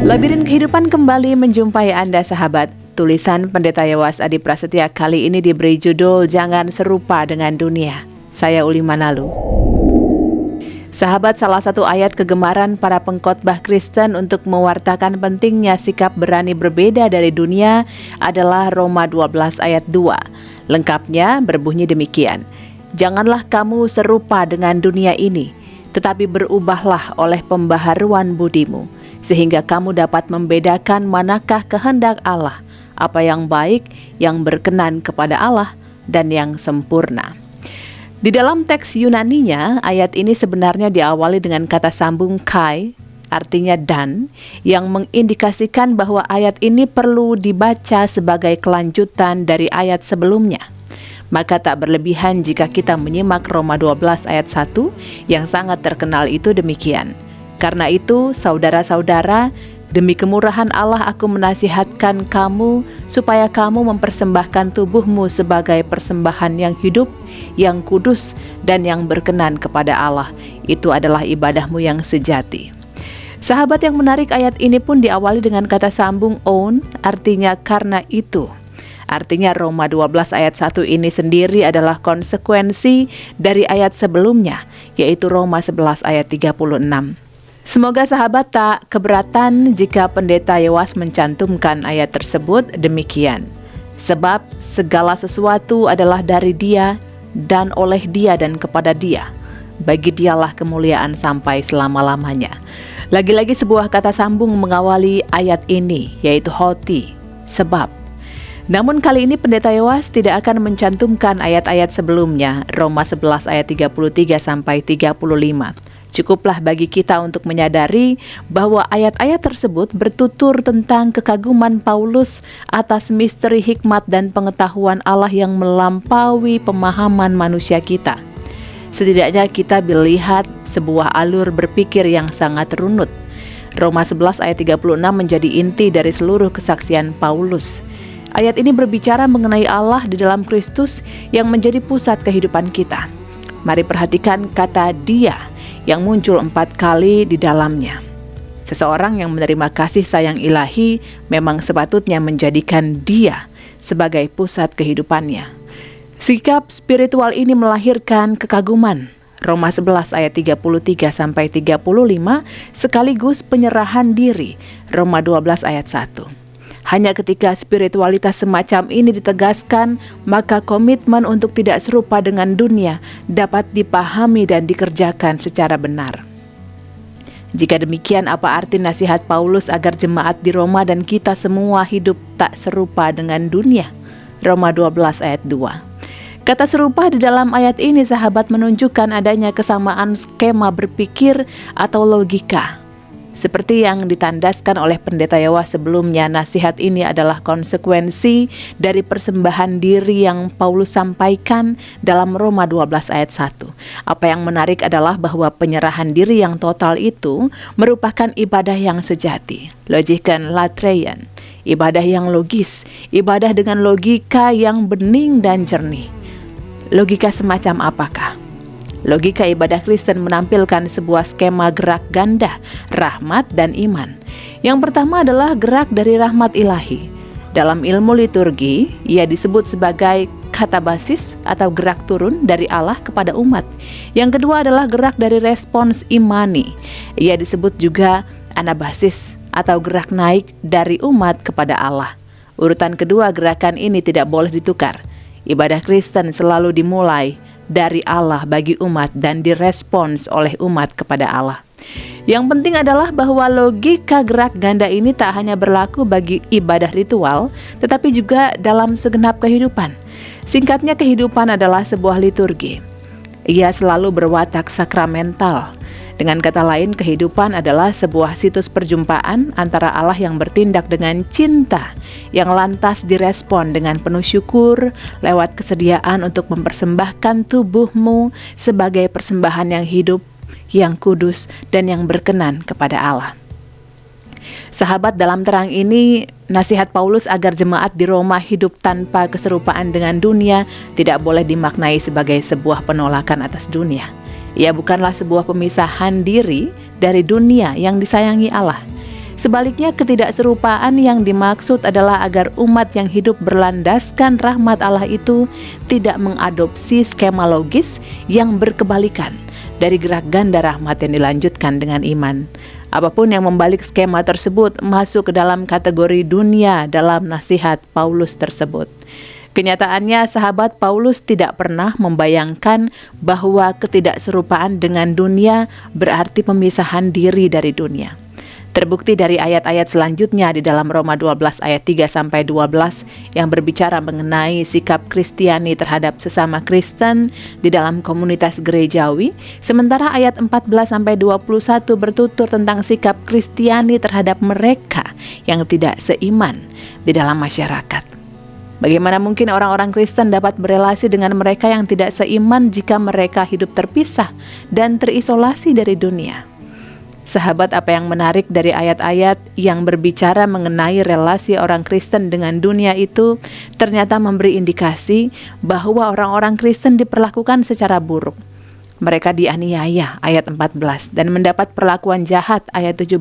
Labirin Kehidupan kembali menjumpai Anda sahabat. Tulisan Pendeta Yowas Adi Prasetya kali ini diberi judul Jangan Serupa Dengan Dunia. Saya Uli Manalu. Sahabat, salah satu ayat kegemaran para pengkhotbah Kristen untuk mewartakan pentingnya sikap berani berbeda dari dunia adalah Roma 12 ayat 2. Lengkapnya berbunyi demikian. Janganlah kamu serupa dengan dunia ini, tetapi berubahlah oleh pembaharuan budimu, sehingga kamu dapat membedakan manakah kehendak Allah, apa yang baik, yang berkenan kepada Allah, dan yang sempurna. Di dalam teks Yunaninya, ayat ini sebenarnya diawali dengan kata sambung kai, artinya dan, yang mengindikasikan bahwa ayat ini perlu dibaca sebagai kelanjutan dari ayat sebelumnya. Maka tak berlebihan jika kita menyimak Roma 12 ayat 1 yang sangat terkenal itu demikian. Karena itu, saudara-saudara, demi kemurahan Allah aku menasihatkan kamu supaya kamu mempersembahkan tubuhmu sebagai persembahan yang hidup, yang kudus, dan yang berkenan kepada Allah. Itu adalah ibadahmu yang sejati. Sahabat, yang menarik, ayat ini pun diawali dengan kata sambung on, artinya karena itu. Artinya Roma 12 ayat 1 ini sendiri adalah konsekuensi dari ayat sebelumnya, yaitu Roma 11 ayat 36. Semoga sahabat tak keberatan jika Pendeta Yowas mencantumkan ayat tersebut demikian. Sebab segala sesuatu adalah dari Dia dan oleh Dia dan kepada Dia. Bagi Dialah kemuliaan sampai selama-lamanya. Lagi-lagi sebuah kata sambung mengawali ayat ini, yaitu hoti, sebab. Namun kali ini Pendeta Yowas tidak akan mencantumkan ayat-ayat sebelumnya, Roma 11 ayat 33 sampai 35. Cukuplah bagi kita untuk menyadari bahwa ayat-ayat tersebut bertutur tentang kekaguman Paulus atas misteri hikmat dan pengetahuan Allah yang melampaui pemahaman manusia kita. Setidaknya kita melihat sebuah alur berpikir yang sangat runut. Roma 11 ayat 36 menjadi inti dari seluruh kesaksian Paulus. Ayat ini berbicara mengenai Allah di dalam Kristus yang menjadi pusat kehidupan kita. Mari perhatikan kata Dia yang muncul 4 kali di dalamnya. Seseorang yang menerima kasih sayang ilahi memang sepatutnya menjadikan Dia sebagai pusat kehidupannya. Sikap spiritual ini melahirkan kekaguman. Roma 11 ayat 33 sampai 35 sekaligus penyerahan diri. Roma 12 ayat 1. Hanya ketika spiritualitas semacam ini ditegaskan, maka komitmen untuk tidak serupa dengan dunia dapat dipahami dan dikerjakan secara benar. Jika demikian, apa arti nasihat Paulus agar jemaat di Roma dan kita semua hidup tak serupa dengan dunia? Roma 12 ayat 2. Kata serupa di dalam ayat ini, sahabat, menunjukkan adanya kesamaan skema berpikir atau logika. Seperti yang ditandaskan oleh Pendeta Yowas sebelumnya, nasihat ini adalah konsekuensi dari persembahan diri yang Paulus sampaikan dalam Roma 12 ayat 1. Apa yang menarik adalah bahwa penyerahan diri yang total itu merupakan ibadah yang sejati, logikan latreian, ibadah yang logis, ibadah dengan logika yang bening dan jernih. Logika semacam apakah? Logika ibadah Kristen menampilkan sebuah skema gerak ganda, rahmat dan iman. Yang pertama adalah gerak dari rahmat ilahi. Dalam ilmu liturgi, ia disebut sebagai katabasis atau gerak turun dari Allah kepada umat. Yang kedua adalah gerak dari respons imani. Ia disebut juga anabasis atau gerak naik dari umat kepada Allah. Urutan kedua gerakan ini tidak boleh ditukar. Ibadah Kristen selalu dimulai dari Allah bagi umat dan direspons oleh umat kepada Allah. Yang penting adalah bahwa logika gerak ganda ini tak hanya berlaku bagi ibadah ritual, tetapi juga dalam segenap kehidupan. Singkatnya, kehidupan adalah sebuah liturgi. Ia selalu berwatak sakramental. Dengan kata lain, kehidupan adalah sebuah situs perjumpaan antara Allah yang bertindak dengan cinta, yang lantas direspon dengan penuh syukur lewat kesediaan untuk mempersembahkan tubuhmu sebagai persembahan yang hidup, yang kudus, dan yang berkenan kepada Allah. Sahabat, dalam terang ini, nasihat Paulus agar jemaat di Roma hidup tanpa keserupaan dengan dunia tidak boleh dimaknai sebagai sebuah penolakan atas dunia. Ia bukanlah sebuah pemisahan diri dari dunia yang disayangi Allah. Sebaliknya, ketidakserupaan yang dimaksud adalah agar umat yang hidup berlandaskan rahmat Allah itu tidak mengadopsi skema logis yang berkebalikan dari gerak ganda rahmat yang dilanjutkan dengan iman. Apapun yang membalik skema tersebut masuk ke dalam kategori dunia dalam nasihat Paulus tersebut. Kenyataannya, sahabat, Paulus tidak pernah membayangkan bahwa ketidakserupaan dengan dunia berarti pemisahan diri dari dunia. Terbukti dari ayat-ayat selanjutnya di dalam Roma 12 ayat 3-12 yang berbicara mengenai sikap Kristiani terhadap sesama Kristen di dalam komunitas gerejawi, sementara ayat 14-21 bertutur tentang sikap Kristiani terhadap mereka yang tidak seiman di dalam masyarakat. Bagaimana mungkin orang-orang Kristen dapat berelasi dengan mereka yang tidak seiman jika mereka hidup terpisah dan terisolasi dari dunia? Sahabat, apa yang menarik dari ayat-ayat yang berbicara mengenai relasi orang Kristen dengan dunia itu ternyata memberi indikasi bahwa orang-orang Kristen diperlakukan secara buruk. Mereka dianiaya ayat 14 dan mendapat perlakuan jahat ayat 17.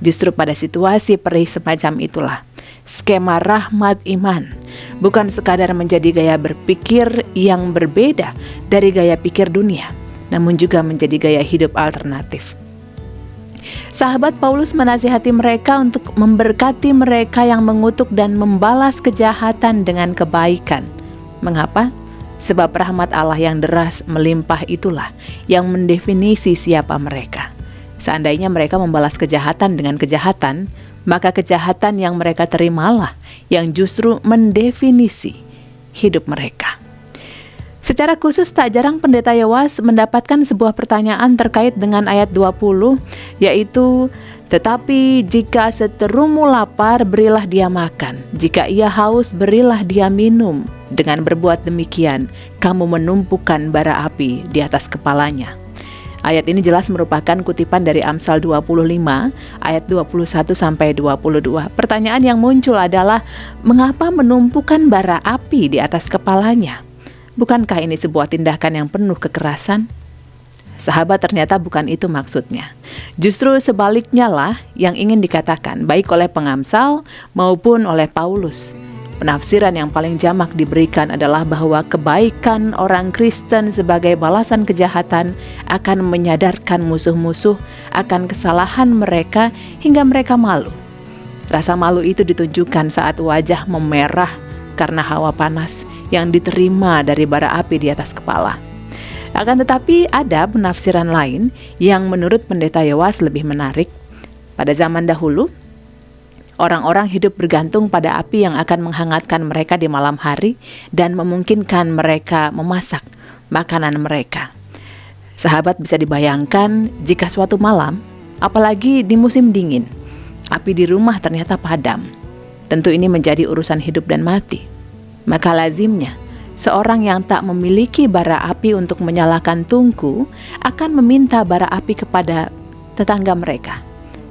Justru pada situasi perih semacam itulah skema rahmat iman bukan sekadar menjadi gaya berpikir yang berbeda dari gaya pikir dunia, namun juga menjadi gaya hidup alternatif. Sahabat, Paulus menasihati mereka untuk memberkati mereka yang mengutuk dan membalas kejahatan dengan kebaikan. Mengapa? Sebab rahmat Allah yang deras melimpah itulah yang mendefinisi siapa mereka. Seandainya mereka membalas kejahatan dengan kejahatan, maka kejahatan yang mereka terimalah yang justru mendefinisi hidup mereka. Secara khusus, tak jarang pendeta Yowas mendapatkan sebuah pertanyaan terkait dengan ayat 20, yaitu, "Tetapi jika seterumu lapar, berilah dia makan. Jika ia haus, berilah dia minum. Dengan berbuat demikian, kamu menumpukan bara api di atas kepalanya." Ayat ini jelas merupakan kutipan dari Amsal 25 ayat 21-22. Pertanyaan yang muncul adalah, mengapa menumpukan bara api di atas kepalanya? Bukankah ini sebuah tindakan yang penuh kekerasan? Sahabat, ternyata bukan itu maksudnya. Justru sebaliknya lah yang ingin dikatakan baik oleh pengamsal maupun oleh Paulus. Penafsiran yang paling jamak diberikan adalah bahwa kebaikan orang Kristen sebagai balasan kejahatan akan menyadarkan musuh-musuh akan kesalahan mereka hingga mereka malu. Rasa malu itu ditunjukkan saat wajah memerah karena hawa panas yang diterima dari bara api di atas kepala. Akan tetapi ada penafsiran lain yang menurut pendeta Yowas lebih menarik. Pada zaman dahulu, orang-orang hidup bergantung pada api yang akan menghangatkan mereka di malam hari dan memungkinkan mereka memasak makanan mereka. Sahabat, bisa dibayangkan jika suatu malam, apalagi di musim dingin, api di rumah ternyata padam. Tentu ini menjadi urusan hidup dan mati. Maka lazimnya, seorang yang tak memiliki bara api untuk menyalakan tungku akan meminta bara api kepada tetangga mereka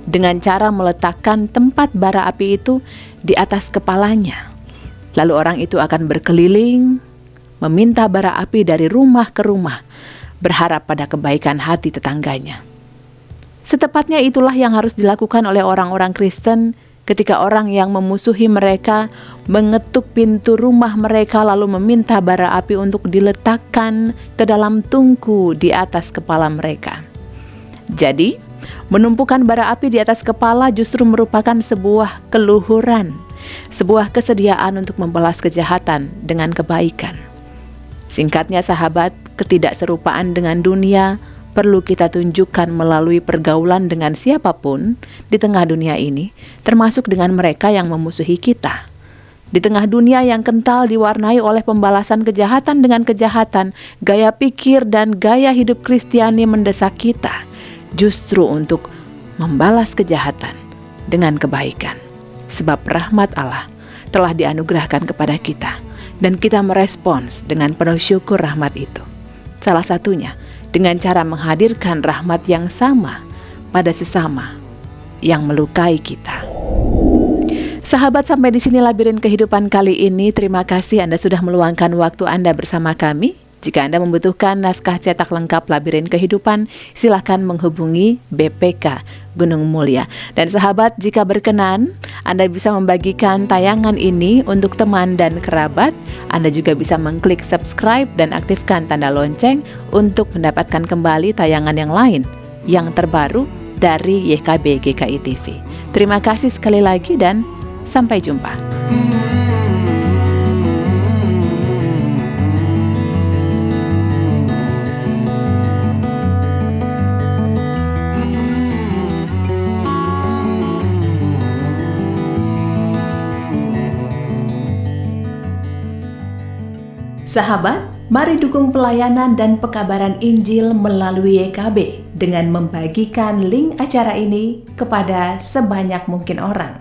dengan cara meletakkan tempat bara api itu di atas kepalanya. Lalu orang itu akan berkeliling, meminta bara api dari rumah ke rumah, berharap pada kebaikan hati tetangganya. Setepatnya itulah yang harus dilakukan oleh orang-orang Kristen ketika orang yang memusuhi mereka mengetuk pintu rumah mereka lalu meminta bara api untuk diletakkan ke dalam tungku di atas kepala mereka. Jadi, menumpukan bara api di atas kepala justru merupakan sebuah keluhuran, sebuah kesediaan untuk membalas kejahatan dengan kebaikan. Singkatnya sahabat, ketidakserupaan dengan dunia perlu kita tunjukkan melalui pergaulan dengan siapapun di tengah dunia ini, termasuk dengan mereka yang memusuhi kita. Di tengah dunia yang kental diwarnai oleh pembalasan kejahatan dengan kejahatan, gaya pikir dan gaya hidup Kristiani mendesak kita justru untuk membalas kejahatan dengan kebaikan. Sebab rahmat Allah telah dianugerahkan kepada kita dan kita merespons dengan penuh syukur rahmat itu. Salah satunya dengan cara menghadirkan rahmat yang sama pada sesama yang melukai kita. Sahabat, sampai di sini labirin kehidupan kali ini. Terima kasih Anda sudah meluangkan waktu Anda bersama kami. Jika Anda membutuhkan naskah cetak lengkap Labirin Kehidupan, silakan menghubungi BPK Gunung Mulia. Dan sahabat, jika berkenan, Anda bisa membagikan tayangan ini untuk teman dan kerabat. Anda juga bisa mengklik subscribe dan aktifkan tanda lonceng untuk mendapatkan kembali tayangan yang lain yang terbaru dari YKB GKI TV. Terima kasih sekali lagi dan sampai jumpa. Sahabat, mari dukung pelayanan dan pekabaran Injil melalui YKB dengan membagikan link acara ini kepada sebanyak mungkin orang.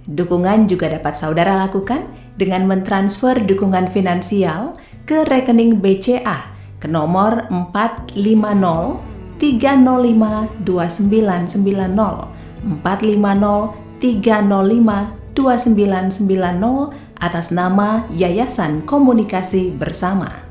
Dukungan juga dapat saudara lakukan dengan mentransfer dukungan finansial ke rekening BCA ke nomor 450-305-2990 450-305-2990 atas nama Yayasan Komunikasi Bersama.